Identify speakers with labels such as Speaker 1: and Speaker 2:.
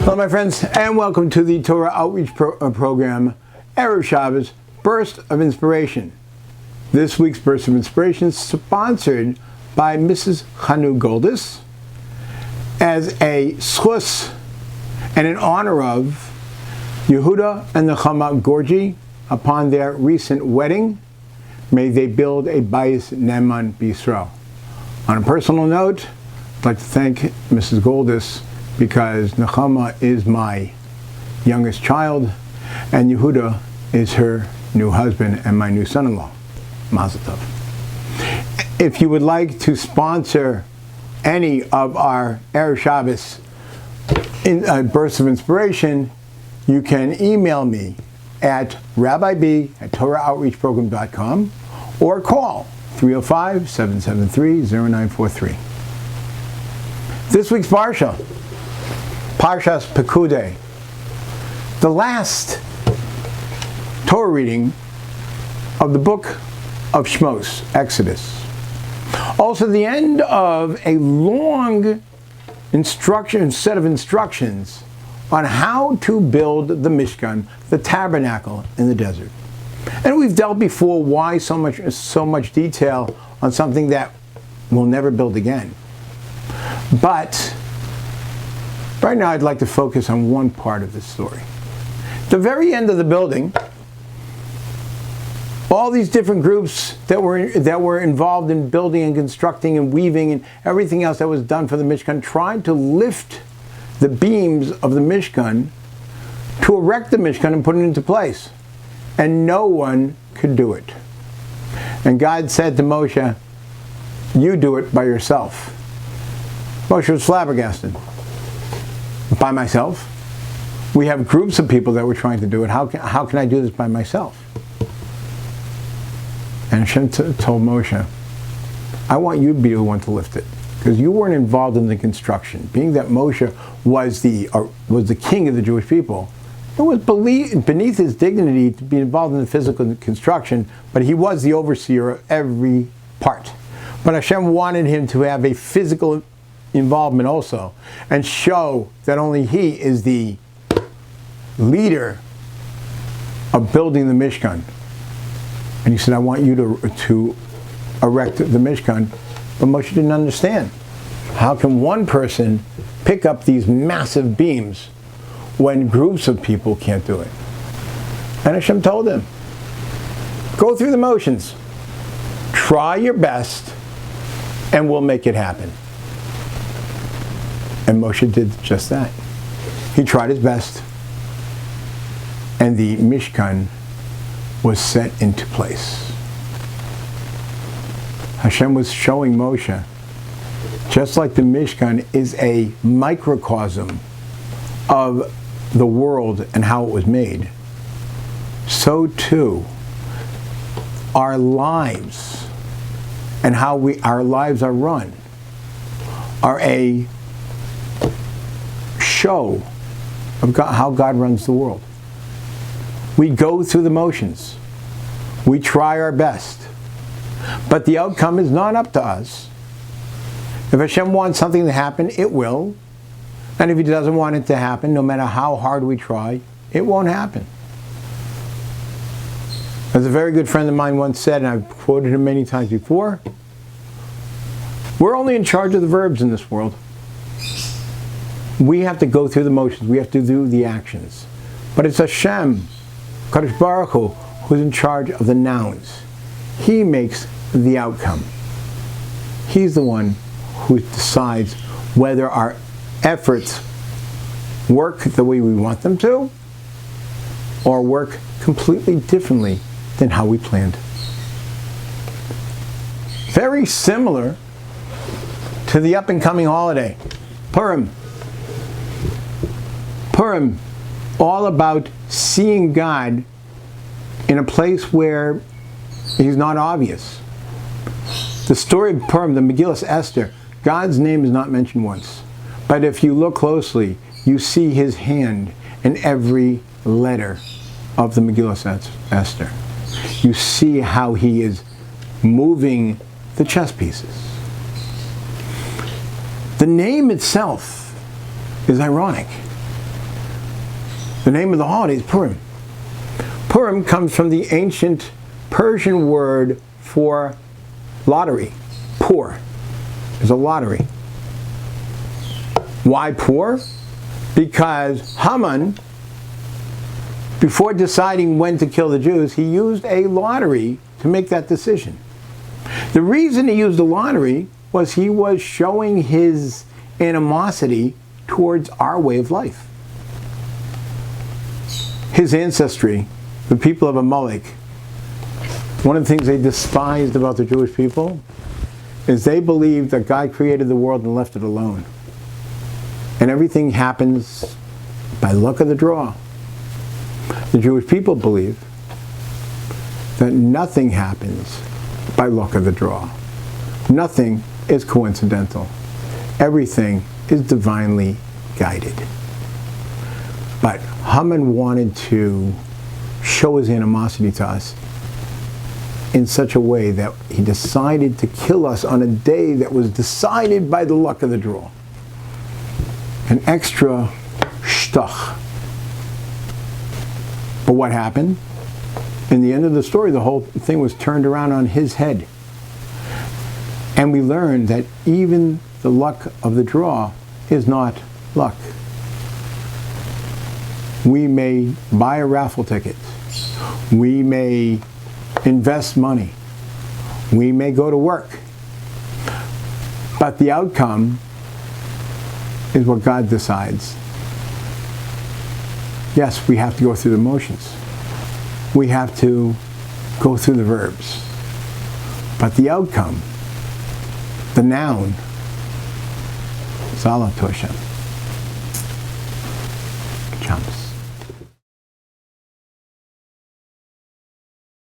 Speaker 1: Hello my friends, and welcome to the Torah Outreach program, Erev Shabbos, Burst of Inspiration. This week's Burst of Inspiration is sponsored by Mrs. Nechama Gourdji as a Zechus and in honor of Yehudah and Nechama Gourdji upon their recent wedding. May they build a Bais Ne'eman B'Yisroel. On a personal note, I'd like to thank Mrs. Gourdji because Nechama is my youngest child, and Yehudah is her new husband and my new son-in-law. Mazel tov. If you would like to sponsor any of our Erev Shabbos bursts of inspiration, you can email me at rabbib@torahoutreachprogram.com or call 305-773-0943. This week's Parsha, Parshas Pekudei, the last Torah reading of the book of Shmos, Exodus. Also the end of a long set of instructions on how to build the Mishkan, the tabernacle in the desert. And we've dealt before why so much detail on something that we'll never build again. But right now I'd like to focus on one part of this story. The very end of the building, all these different groups that were involved in building and constructing and weaving and everything else that was done for the Mishkan tried to lift the beams of the Mishkan to erect the Mishkan and put it into place. And no one could do it. And God said to Moshe, "You do it by yourself." Moshe was flabbergasted. By myself? We have groups of people that were trying to do it. How can I do this by myself? And Hashem told Moshe, I want you to be the one to lift it, because you weren't involved in the construction. Being that Moshe was the king of the Jewish people, it was beneath his dignity to be involved in the physical construction, but he was the overseer of every part. But Hashem wanted him to have a physical involvement also, and show that only he is the leader of building the Mishkan. And he said, I want you to erect the Mishkan. But Moshe didn't understand. How can one person pick up these massive beams when groups of people can't do it? And Hashem told him, go through the motions. Try your best, and we'll make it happen. And Moshe did just that. He tried his best, and the Mishkan was set into place. Hashem was showing Moshe, just like the Mishkan is a microcosm of the world and how it was made, so too our lives and how our lives are run are a show of how God runs the world. We go through the motions. We try our best. But the outcome is not up to us. If Hashem wants something to happen, it will. And if He doesn't want it to happen, no matter how hard we try, it won't happen. As a very good friend of mine once said, and I've quoted him many times before, we're only in charge of the verbs in this world. We have to go through the motions. We have to do the actions. But it's Hashem, Kadosh Baruch Hu, who's in charge of the nouns. He makes the outcome. He's the one who decides whether our efforts work the way we want them to or work completely differently than how we planned. Very similar to the up-and-coming holiday, Purim. Purim, all about seeing God in a place where He's not obvious. The story of Purim, the Megillah Esther, God's name is not mentioned once. But if you look closely, you see His hand in every letter of the Megillah Esther. You see how He is moving the chess pieces. The name itself is ironic. The name of the holiday is Purim. Purim comes from the ancient Persian word for lottery. Pur is a lottery. Why Pur? Because Haman, before deciding when to kill the Jews, he used a lottery to make that decision. The reason he used the lottery was he was showing his animosity towards our way of life. His ancestry, the people of Amalek, one of the things they despised about the Jewish people is they believed that God created the world and left it alone. And everything happens by luck of the draw. The Jewish people believe that nothing happens by luck of the draw. Nothing is coincidental. Everything is divinely guided. But Haman wanted to show his animosity to us in such a way that he decided to kill us on a day that was decided by the luck of the draw. An extra shtach. But what happened? In the end of the story, the whole thing was turned around on his head. And we learned that even the luck of the draw is not luck. We may buy a raffle ticket. We may invest money. We may go to work. But the outcome is what God decides. Yes, we have to go through the motions. We have to go through the verbs. But the outcome, the noun, is Allah to Hashem. Chums.